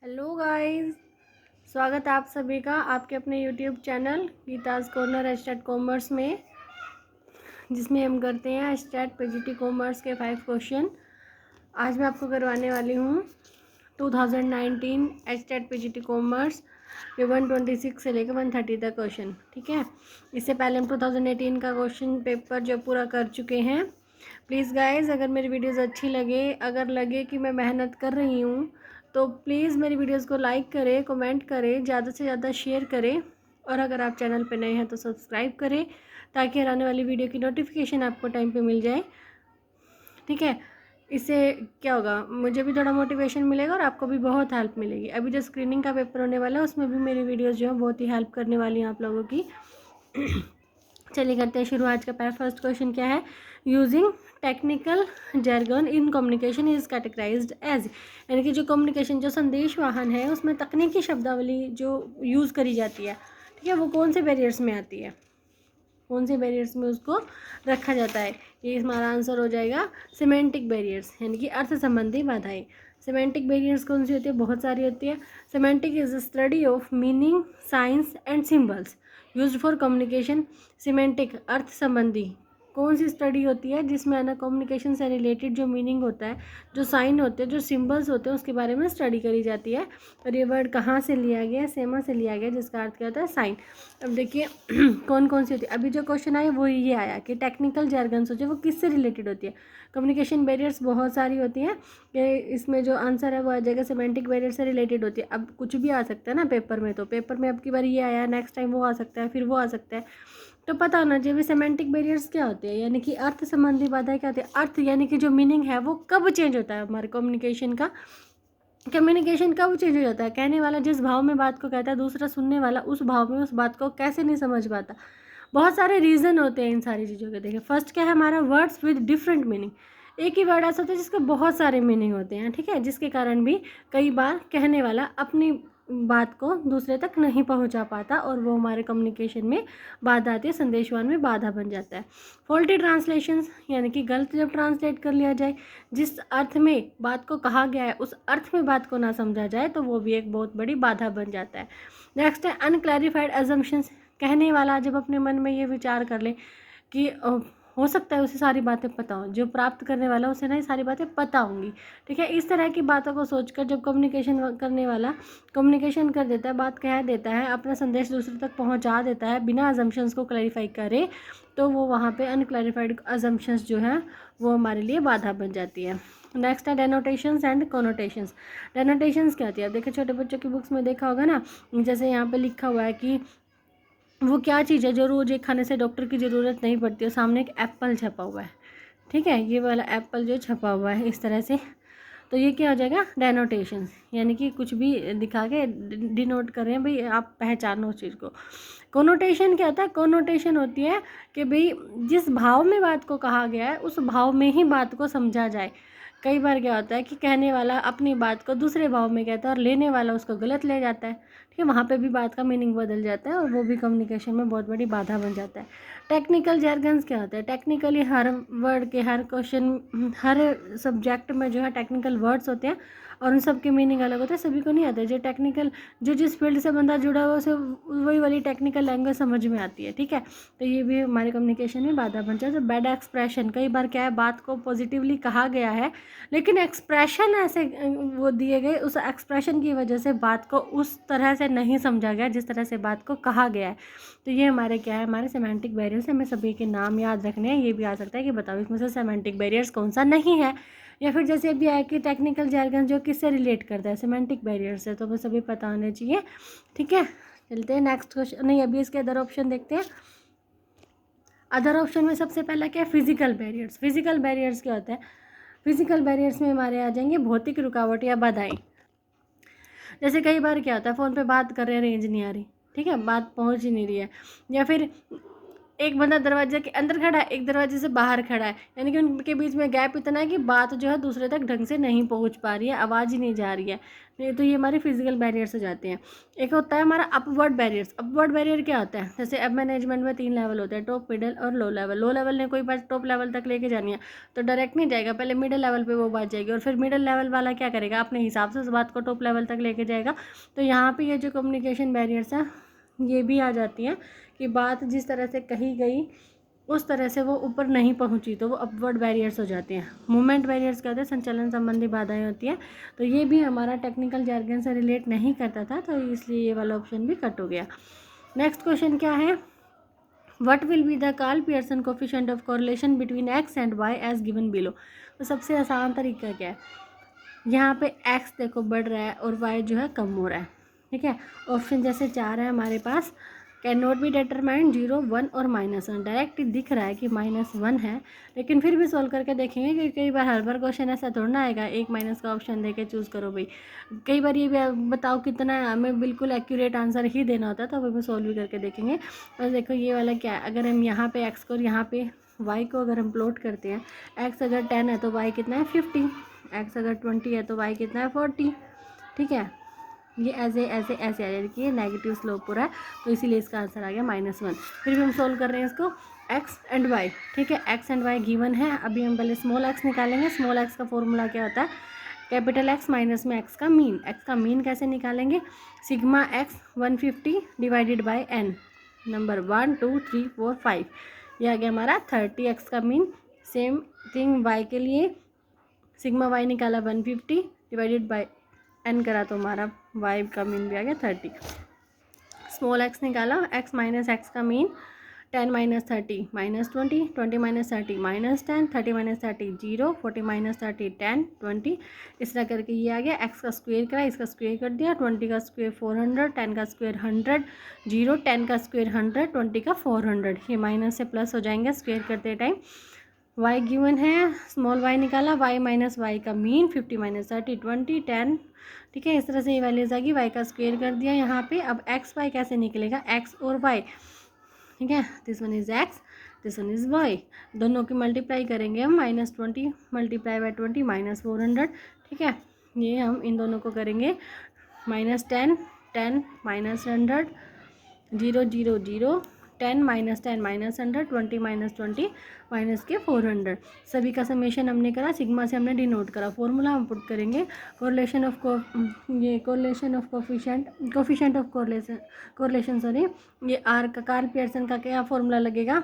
Hello guys, स्वागत है आप सभी का आपके अपने YouTube channel Geeta's corner state commerce में, जिसमें हम करते हैं स्टेट पीजीटी कॉमर्स के 5 क्वेश्चन। आज मैं आपको करवाने वाली हूँ 2019 स्टेट पीजीटी कॉमर्स के 126 से लेकर 130 तक क्वेश्चन। ठीक है, इससे पहले हम 2018 का क्वेश्चन पेपर जो पूरा कर चुके हैं। प्लीज़ गाइस, अगर मेरी वीडियोज़ अच्छी लगे, अगर लगे कि मैं मेहनत कर रही हूँ, तो प्लीज़ मेरी वीडियोज़ को लाइक करें, कमेंट करें, ज़्यादा से ज़्यादा शेयर करें, और अगर आप चैनल पर नए हैं तो सब्सक्राइब करें, ताकि आने वाली वीडियो की नोटिफिकेशन आपको टाइम पे मिल जाए। ठीक है, इससे क्या होगा, मुझे भी थोड़ा मोटिवेशन मिलेगा और आपको भी बहुत हेल्प मिलेगी। अभी जो स्क्रीनिंग का पेपर होने वाला है उसमें भी मेरी वीडियोज़ जो है बहुत ही हेल्प करने वाली हैं आप लोगों की। चलिए करते हैं शुरू। आज का फर्स्ट क्वेश्चन क्या है? Using technical jargon in communication is categorized as, यानी कि जो कम्युनिकेशन जो संदेश वाहन है उसमें तकनीकी शब्दावली जो यूज़ करी जाती है, ठीक है, वो कौन से बैरियर्स में आती है, कौन से बैरियर्स में उसको रखा जाता है? ये हमारा आंसर हो जाएगा सिमेंटिक बैरियर्स, यानी कि अर्थ संबंधी बाधाएं। सिमेंटिक बैरियर्स कौन सी होती है? बहुत सारी होती है। Semantic is study of meaning, science and symbols used for communication. Semantic अर्थ संबंधी कौन सी स्टडी होती है जिसमें है ना कम्युनिकेशन से रिलेटेड जो मीनिंग होता है, जो साइन होते हैं, जो सिंबल्स होते हैं, उसके बारे में स्टडी करी जाती है। और ये वर्ड कहाँ से लिया गया है? सेमा से लिया गया, जिसका अर्थ क्या होता है? साइन। अब देखिए कौन कौन सी होती है। अभी जो क्वेश्चन आया वो ये आया कि टेक्निकल jargons जो वो किससे रिलेटेड होती है। कम्युनिकेशन बैरियर्स बहुत सारी होती हैं, कि इसमें जो आंसर है वो आ जाएगा सिमेंटिक बैरियर से रिलेटेड होती है। अब कुछ भी आ सकता है ना पेपर में, तो पेपर में अब की बार ये आया, नेक्स्ट टाइम वो आ सकता है, फिर वो आ सकता है, तो पता होना चाहिए सिमेंटिक बैरियर्स क्या होते हैं, यानी कि अर्थ संबंधी बाधाएं क्या होती है। अर्थ यानी कि जो मीनिंग है वो कब चेंज होता है हमारे कम्युनिकेशन का। कम्युनिकेशन कब चेंज हो जाता है? कहने वाला जिस भाव में बात को कहता है, दूसरा सुनने वाला उस भाव में उस बात को कैसे नहीं समझ पाता। बहुत सारे रीज़न होते हैं इन सारी चीज़ों के। देखिए फर्स्ट क्या है हमारा? Words with different meaning. एक ही वर्ड ऐसा होता है जिसके बहुत सारे मीनिंग होते हैं, ठीक है, जिसके कारण भी कई बार कहने वाला अपनी बात को दूसरे तक नहीं पहुंचा पाता और वो हमारे कम्युनिकेशन में बाधा आती है, संदेशवान में बाधा बन जाता है। फॉल्टी ट्रांसलेशंस, यानी कि गलत जब ट्रांसलेट कर लिया जाए, जिस अर्थ में बात को कहा गया है उस अर्थ में बात को ना समझा जाए, तो वो भी एक बहुत बड़ी बाधा बन जाता है। नेक्स्ट है अनक्लैरिफाइड अजम्पशंस। कहने वाला जब अपने मन में ये विचार कर ले कि हो सकता है उसे सारी बातें पता हो, जो प्राप्त करने वाला उसे ना ये सारी बातें पता होंगी, ठीक है, इस तरह की बातों को सोचकर जब कम्युनिकेशन करने वाला कम्युनिकेशन कर देता है, बात कह देता है, अपना संदेश दूसरे तक पहुंचा देता है बिना अजम्पशंस को क्लैरिफाई करे, तो वो वहाँ पे अनक्लैरिफाइड अजम्पशंस जो हैं वो हमारे लिए बाधा बन जाती है। नेक्स्ट है डेनोटेशंस एंड कोनोटेशंस। डेनोटेशंस क्या होती है? देखिए छोटे बच्चों की बुक्स में देखा होगा ना, जैसे यहाँ पे लिखा हुआ है कि वो क्या चीज़ है जो रोज़ एक खाने से डॉक्टर की ज़रूरत नहीं पड़ती है। सामने एक एप्पल छपा हुआ है, ठीक है, ये वाला एप्पल जो छपा हुआ है इस तरह से, तो ये क्या हो जाएगा? डेनोटेशन, यानी कि कुछ भी दिखा के डिनोट कर रहे हैं भाई, आप पहचानो उस चीज़ को। कोनोटेशन क्या होता है? कोनोटेशन होती है कि भाई जिस भाव में बात को कहा गया है उस भाव में ही बात को समझा जाए। कई बार क्या होता है कि कहने वाला अपनी बात को दूसरे भाव में कहता है और लेने वाला उसको गलत ले जाता है, ठीक है, वहाँ पे भी बात का मीनिंग बदल जाता है और वो भी कम्युनिकेशन में बहुत बड़ी बाधा बन जाता है। टेक्निकल jargons क्या होता है? टेक्निकली हर वर्ड के, हर क्वेश्चन, हर सब्जेक्ट में जो है टेक्निकल वर्ड्स होते हैं और उन सब के मीनिंग अलग होते हैं, सभी को नहीं आते। जो टेक्निकल, जो जिस फील्ड से बंदा जुड़ा हुआ उसे वही वाली टेक्निकल लैंग्वेज समझ में आती है, ठीक है, तो ये भी हमारे कम्युनिकेशन में बाधा बन जाए। तो बैड एक्सप्रेशन, कई बार क्या है, बात को पॉजिटिवली कहा गया है लेकिन एक्सप्रेशन ऐसे वो दिए गए, उस एक्सप्रेशन की वजह से बात को उस तरह से नहीं समझा गया जिस तरह से बात को कहा गया है, तो ये हमारे क्या है, हमारे सेमेंटिक बैरियर्स। हमें सभी के नाम याद रखने हैं। ये भी आ सकता है कि बताओ इसमें से सेमेंटिक बैरियर्स कौन सा नहीं है, या फिर जैसे भी आया कि टेक्निकल jargon जो किससे रिलेट करता है, सेमेंटिक बैरियर से, तो वो सभी पता होने चाहिए, ठीक है। चलते हैं नेक्स्ट क्वेश्चन, नहीं अभी इसके अदर ऑप्शन देखते हैं। अदर ऑप्शन में सबसे पहला क्या है? Physical barriers. फिजिकल बैरियर्स क्या होता है? फिजिकल बैरियर्स में हमारे आ जाएंगे भौतिक रुकावट या बाधाएं। जैसे कई बार क्या होता है, फ़ोन पे बात कर रहे हैं, रेंज नहीं आ रही, ठीक है, बात पहुंच ही नहीं रही है, या फिर एक बंदा दरवाजे के अंदर खड़ा है, एक दरवाजे से बाहर खड़ा है, यानी कि उनके बीच में गैप इतना है कि बात जो है दूसरे तक ढंग से नहीं पहुंच पा रही है, आवाज़ ही नहीं जा रही है। नहीं तो ये हमारे फिजिकल बैरियर्स हो जाते हैं। एक होता है हमारा अपवर्ड बैरियर्स। अपवर्ड बैरियर क्या होता है? जैसे अब मैनेजमेंट में 3 लेवल होते हैं, टॉप, मिडल और लो लेवल। लो लेवल ने कोई बात टॉप लेवल तक लेके जानी है तो डायरेक्ट नहीं जाएगा, पहले मिडल लेवल पे वो बात जाएगी और फिर मिडल लेवल वाला क्या करेगा, अपने हिसाब से उस बात को टॉप लेवल तक लेके जाएगा। तो यहाँ पे ये जो कम्युनिकेशन बैरियर्स हैं ये भी आ जाती हैं कि बात जिस तरह से कही गई उस तरह से वो ऊपर नहीं पहुंची तो वो अपवर्ड बैरियर्स हो जाते हैं। मूवमेंट बैरियर्स क्या होते हैं? संचालन संबंधी बाधाएं होती हैं। तो ये भी हमारा टेक्निकल जार्गन से रिलेट नहीं करता था, तो इसलिए ये वाला ऑप्शन भी कट हो गया। नेक्स्ट क्वेश्चन क्या है? What will be the Karl Pearson coefficient of correlation between X and Y as given below. तो सबसे आसान तरीका क्या है? यहाँ पे एक्स देखो बढ़ रहा है और वाई जो है कम हो रहा है, ठीक है। ऑप्शन जैसे 4 है हमारे पास, कैन नॉट बी डिटरमाइंड, 0, 1 और -1। डायरेक्ट दिख रहा है कि -1 है, लेकिन फिर भी सोल्व करके देखेंगे क्योंकि कई बार हर बार क्वेश्चन ऐसा थोड़ा ना आएगा एक माइनस का ऑप्शन देके चूज़ करो भाई। कई बार ये भी बताओ कितना है, हमें बिल्कुल एक्यूरेट आंसर ही देना होता है, तो हमें सोल्व भी करके देखेंगे। बस देखो ये वाला क्या है, अगर हम यहाँ पे एक्स को और यहाँ पे वाई को अगर हम प्लॉट करते हैं, एक्स अगर 10 है तो वाई कितना है 50, एक्स अगर 20 है तो वाई कितना है 40, ठीक है। ये ऐसे ऐसे ऐसे आ जाएगी, ये नेगेटिव स्लोप पूरा है, तो इसीलिए इसका आंसर आ गया -1। फिर भी हम सोल्व कर रहे हैं इसको एक्स एंड वाई, ठीक है। एक्स एंड वाई गिवन है, अभी हम पहले स्मॉल एक्स निकालेंगे। स्मॉल एक्स का फॉर्मूला क्या होता है? कैपिटल एक्स माइनस में एक्स का मीन। एक्स का मीन कैसे निकालेंगे? Sigma X 150 divided by N, number 1 2 3 4 5, ये आ गया हमारा 30 एक्स का मीन। सेम थिंग वाई के लिए, सिग्मा वाई निकाला 150 डिवाइडेड बाई एन करा तो हमारा वाई का मीन भी आ गया 30। स्मॉल एक्स निकाला, एक्स माइनस एक्स का mean 10 minus 30 -20, 20 minus 30 -10, 30 minus 30 0, 40 minus 30 10 20, इस तरह करके ये आ गया। एक्स का स्क्वायर करा, इसका स्क्वायर कर दिया, 20 का स्क्वायर 400, 10 का स्क्वायर 100, 0, 10 का स्क्वायर 100, 20 का 400, ये माइनस से प्लस हो जाएंगे स्क्वायर करते टाइम। वाई गिवन है, स्मॉल वाई निकाला, वाई माइनस वाई का मीन 50 माइनस 30 20 10, ठीक है। इस तरह से ये वैल्यूज आ गई, वाई का स्क्वायर कर दिया यहाँ पे। अब एक्स वाई कैसे निकलेगा? एक्स और वाई, ठीक है, this one is X, this one is Y, दोनों की मल्टीप्लाई करेंगे हम, -20 मल्टीप्लाई बाई 20 -400, ठीक है। ये हम इन दोनों को करेंगे -10 10 -100 0 0 0, 10 -10 -100, 20 -20 माइनस के 400, सभी का समेशन हमने करा, सिग्मा से हमने डिनोट करा। फॉर्मूला हम पुट करेंगे, correlation of correlation of coefficient of correlation sorry, ये आर का कार्ल पियर्सन का क्या फॉर्मूला लगेगा?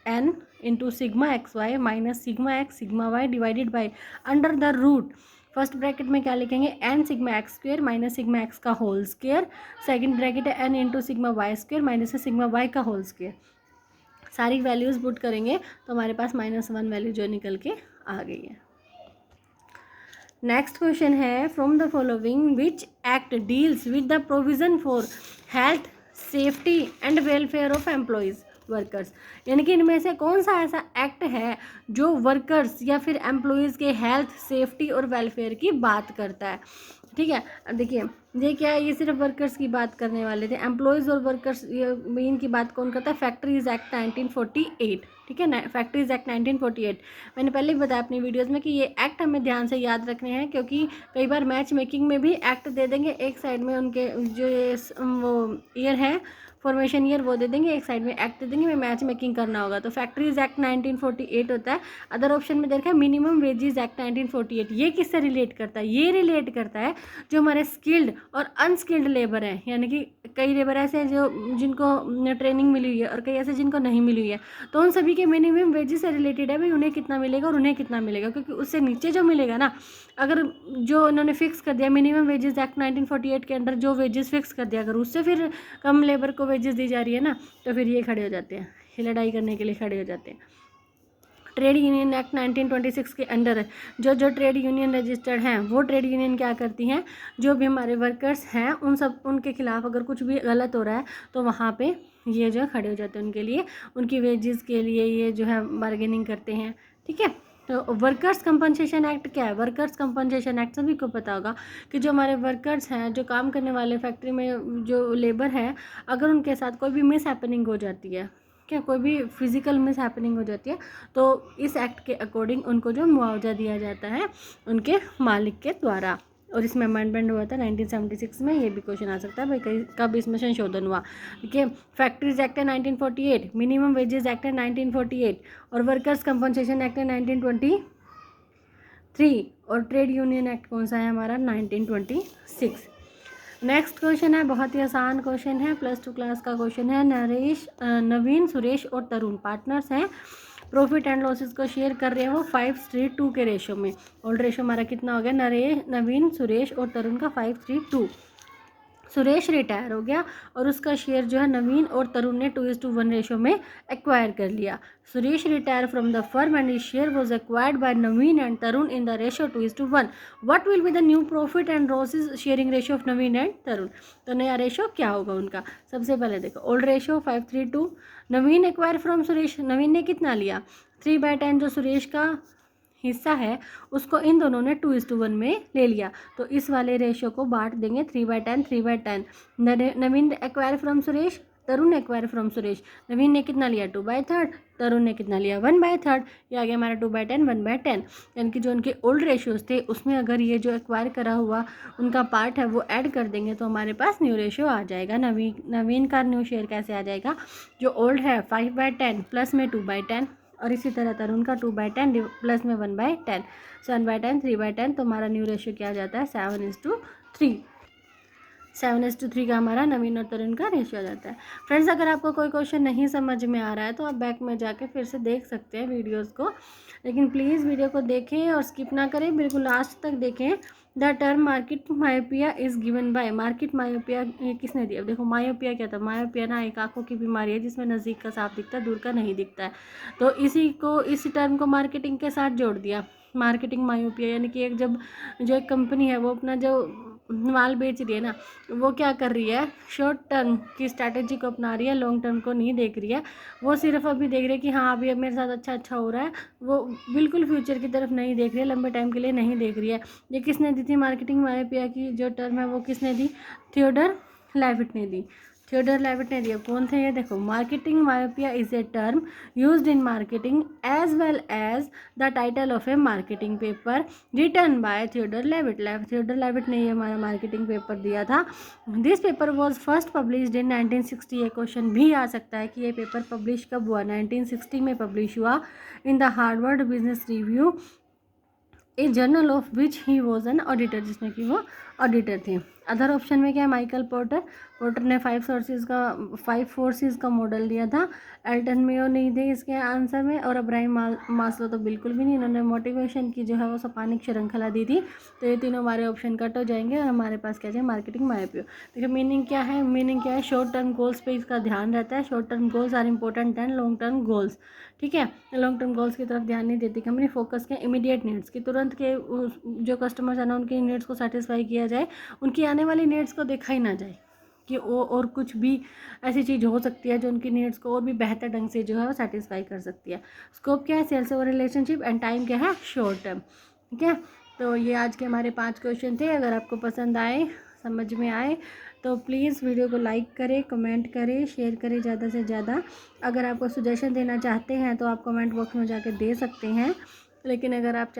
n into sigma X Y minus sigma X sigma Y divided by under the root, first bracket में क्या लिखेंगे? n sigma X square minus sigma X का whole square, second bracket है n into sigma Y square minus sigma Y का whole square. सारी values put करेंगे तो हमारे पास -1 वैल्यू जो निकल के आ गई है। नेक्स्ट क्वेश्चन है, from the following which act deals with the provision for health safety and welfare of employees workers, यानी कि इनमें से कौन सा ऐसा एक्ट है जो वर्कर्स या फिर एम्प्लॉयज़ के हेल्थ सेफ्टी और वेलफेयर की बात करता है, ठीक है। अब देखिए ये क्या है, ये सिर्फ वर्कर्स की बात करने वाले थे। एम्प्लॉयज़ और वर्कर्स ये मेन की बात कौन करता है? फैक्ट्रीज एक्ट 1948, ठीक है ना, फैक्ट्रीज एक्ट 1948। मैंने पहले भी बताया अपनी वीडियोस में कि ये एक्ट हमें ध्यान से याद रखने हैं, क्योंकि कई बार मैच मेकिंग में भी एक्ट दे देंगे, एक साइड में उनके जो वो ईयर है फॉर्मेशन ईयर वो दे देंगे, एक साइड में एक्ट दे देंगे, में मैच मेकिंग करना होगा। तो फैक्ट्रीज एक्ट 1948 होता है। अदर ऑप्शन में देखा है मिनिमम वेजेस एक्ट 1948, ये किससे रिलेट करता है? ये रिलेट करता है जो हमारे स्किल्ड और अनस्किल्ड लेबर हैं, यानी कि कई लेबर ऐसे हैं जो जिनको ट्रेनिंग मिली हुई है और कई ऐसे जिनको नहीं मिली हुई है, तो उन सभी के मिनिमम वेजेस से रिलेटेड है भाई, उन्हें कितना मिलेगा और उन्हें कितना मिलेगा, क्योंकि उससे नीचे जो मिलेगा ना, अगर जो उन्होंने फिक्स कर दिया मिनिमम वेजेस एक्ट 1948 के अंडर जो वेजेस फिक्स कर दिया, अगर उससे फिर कम लेबर को वेजेस दी जा रही है ना, तो फिर ये खड़े हो जाते हैं, ये लड़ाई करने के लिए खड़े हो जाते हैं। ट्रेड यूनियन एक्ट 1926 के अंडर जो ट्रेड यूनियन रजिस्टर्ड हैं, वो ट्रेड यूनियन क्या करती हैं, जो भी हमारे वर्कर्स हैं उनके खिलाफ अगर कुछ भी गलत हो रहा है तो वहाँ पे ये जो खड़े हो जाते हैं, उनके लिए उनकी वेजेस के लिए ये जो है बार्गेनिंग करते हैं, ठीक है। तो वर्कर्स कंपनसेशन एक्ट क्या है? वर्कर्स कंपनसेशन एक्ट सभी को पता होगा कि जो हमारे वर्कर्स हैं, जो काम करने वाले फैक्ट्री में जो लेबर है, अगर उनके साथ कोई भी मिस हैपनिंग हो जाती है, क्या कोई भी फिजिकल मिस हैपनिंग हो जाती है तो इस एक्ट के अकॉर्डिंग उनको जो मुआवजा दिया जाता है उनके मालिक के द्वारा। और इसमें अमेंडमेंट हुआ था 1976 में। ये भी क्वेश्चन आ सकता है भाई कहीं कब इसमें संशोधन हुआ। देखिए फैक्ट्रीज एक्ट है 1948, मिनिमम वेजेस एक्ट है 1948 और वर्कर्स कंपनसेशन एक्ट है 1923 और ट्रेड यूनियन एक्ट कौन सा है हमारा 1926। नेक्स्ट क्वेश्चन है बहुत ही आसान क्वेश्चन है, +2 क्लास का क्वेश्चन है। नवीन, सुरेश और तरुण पार्टनर्स हैं, प्रॉफिट एंड लॉसेस को शेयर कर रहे हैं वो 5:2 के रेशो में। ओल्ड रेशो हमारा कितना हो गया, नवीन, सुरेश और तरुण का 5:3। सुरेश रिटायर हो गया और उसका शेयर जो है नवीन और तरुण ने 2:1 रेशो में एक्वायर कर लिया। Suresh retire from the firm and his share was acquired by Naveen and Tarun in the ratio 2:1। What will be the new profit and losses sharing ratio of Naveen and Tarun. तो नया रेशो क्या होगा उनका। सबसे पहले देखो old ratio 5:3:2। Naveen acquire from Suresh, Naveen ने कितना लिया 3/10 जो सुरेश का हिस्सा है उसको इन दोनों ने 2:1 में ले लिया। तो इस वाले रेशो को बांट देंगे 3/10 3/10। Naveen acquire from Suresh, Tarun acquire from Suresh. Naveen ने कितना लिया 2/3, तरुण ने कितना लिया 1/3। ये आ गया हमारा 2/10 1/10। यानी कि जो उनके ओल्ड रेशियोज थे उसमें अगर ये जो एक्वायर करा हुआ उनका पार्ट है वो ऐड कर देंगे तो हमारे पास न्यू रेशियो आ जाएगा। नवीन का न्यू शेयर कैसे आ जाएगा, जो ओल्ड है 5/10 प्लस में 2/10 और इसी तरह तरुण का 2/10 प्लस में 1/10, 1/10 3/10। तो हमारा न्यू रेशियो क्या आ जाता है 7:3। 7:3 का हमारा नवीन और तरुण का रेशियो आ जाता है। फ्रेंड्स अगर आपको कोई क्वेश्चन नहीं समझ में आ रहा है तो आप बैक में जाके फिर से देख सकते हैं वीडियोस को, लेकिन प्लीज़ वीडियो को देखें और स्किप ना करें, बिल्कुल लास्ट तक देखें। The term market myopia is given by, market myopia किसने दिया। देखो मायोपिया क्या था, मायोपिया ना एक आंखों की बीमारी है जिसमें नज़दीक का साफ दिखता है दूर का नहीं दिखता है। तो इसी टर्म को मार्केटिंग के साथ जोड़ दिया, मार्केटिंग मायोपिया। यानी कि एक जब जो एक कंपनी है वो अपना जो माल बेच रही है ना वो क्या कर रही है, शॉर्ट टर्म की स्ट्रैटेजी को अपना रही है, लॉन्ग टर्म को नहीं देख रही है। वो सिर्फ अभी देख रही है कि हाँ अभी अब मेरे साथ अच्छा हो रहा है, वो बिल्कुल फ्यूचर की तरफ नहीं देख रही है, लंबे टाइम के लिए नहीं देख रही है। ये किसने दी थी मार्केटिंग मायोपिया की जो टर्म है वो किसने दी, थियोडर लेविट ने दी। थियोडर लेविट ने दिया। कौन थे ये, देखो marketing myopia is a term used in marketing as well as the title of a marketing paper written by Theodore Levitt. Theodore Levitt ने ये हमारा मार्केटिंग पेपर दिया था। This paper was first published in 1960। ये question भी आ सकता है कि ये पेपर पब्लिश कब हुआ, 1960 में पब्लिश हुआ in the Harvard business review, A journal of which he was an auditor, जिसमें कि वो ऑडिटर थे। अदर ऑप्शन में क्या है, माइकल पोर्टर। पोर्टर ने 5 फोर्सेस का मॉडल दिया था। एल्टन मेयो नहीं थे इसके आंसर में, और अब्राहिम मास्लो तो बिल्कुल भी नहीं, इन्होंने मोटिवेशन की जो है वो सोपानिक श्रृंखला दी थी। तो ये तीनों हमारे ऑप्शन कट हो जाएंगे और हमारे पास क्या है मार्केटिंग मायोपिया। देखिए मीनिंग क्या है, मीनिंग क्या है, शॉर्ट टर्म गोल्स पे इसका ध्यान रहता है। Short term goals are important than long term goals, ठीक है। लॉन्ग टर्म गोल्स की तरफ ध्यान नहीं देती कंपनी, फोकस के इमीडिएट नीड्स की, तुरंत के जो कस्टमर्स है ना उनकी नीड्स को सेटिस्फाई किया जाए, उनकी आने वाली नीड्स को देखा ही ना जाए कि वो और कुछ भी ऐसी चीज़ हो सकती है जो उनकी नीड्स को और भी बेहतर ढंग से जो है वो सेटिस्फाई कर सकती है। स्कोप क्या है, sales over relationship, and time क्या है, शॉर्ट टर्म, ठीक है। तो ये आज के हमारे 5 क्वेश्चन थे। अगर आपको पसंद आए, समझ में आए तो प्लीज़ वीडियो को लाइक करें, कमेंट करें, शेयर करें ज़्यादा से ज़्यादा। अगर आपको सजेशन देना चाहते हैं तो आप कमेंट बॉक्स में जाके दे सकते हैं, लेकिन अगर आप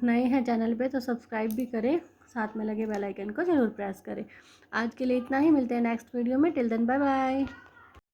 नए हैं चैनल पे तो सब्सक्राइब भी करें, साथ में लगे बेल आइकन को ज़रूर प्रेस करें। आज के लिए इतना ही, मिलते हैं नेक्स्ट वीडियो में। Till then bye bye.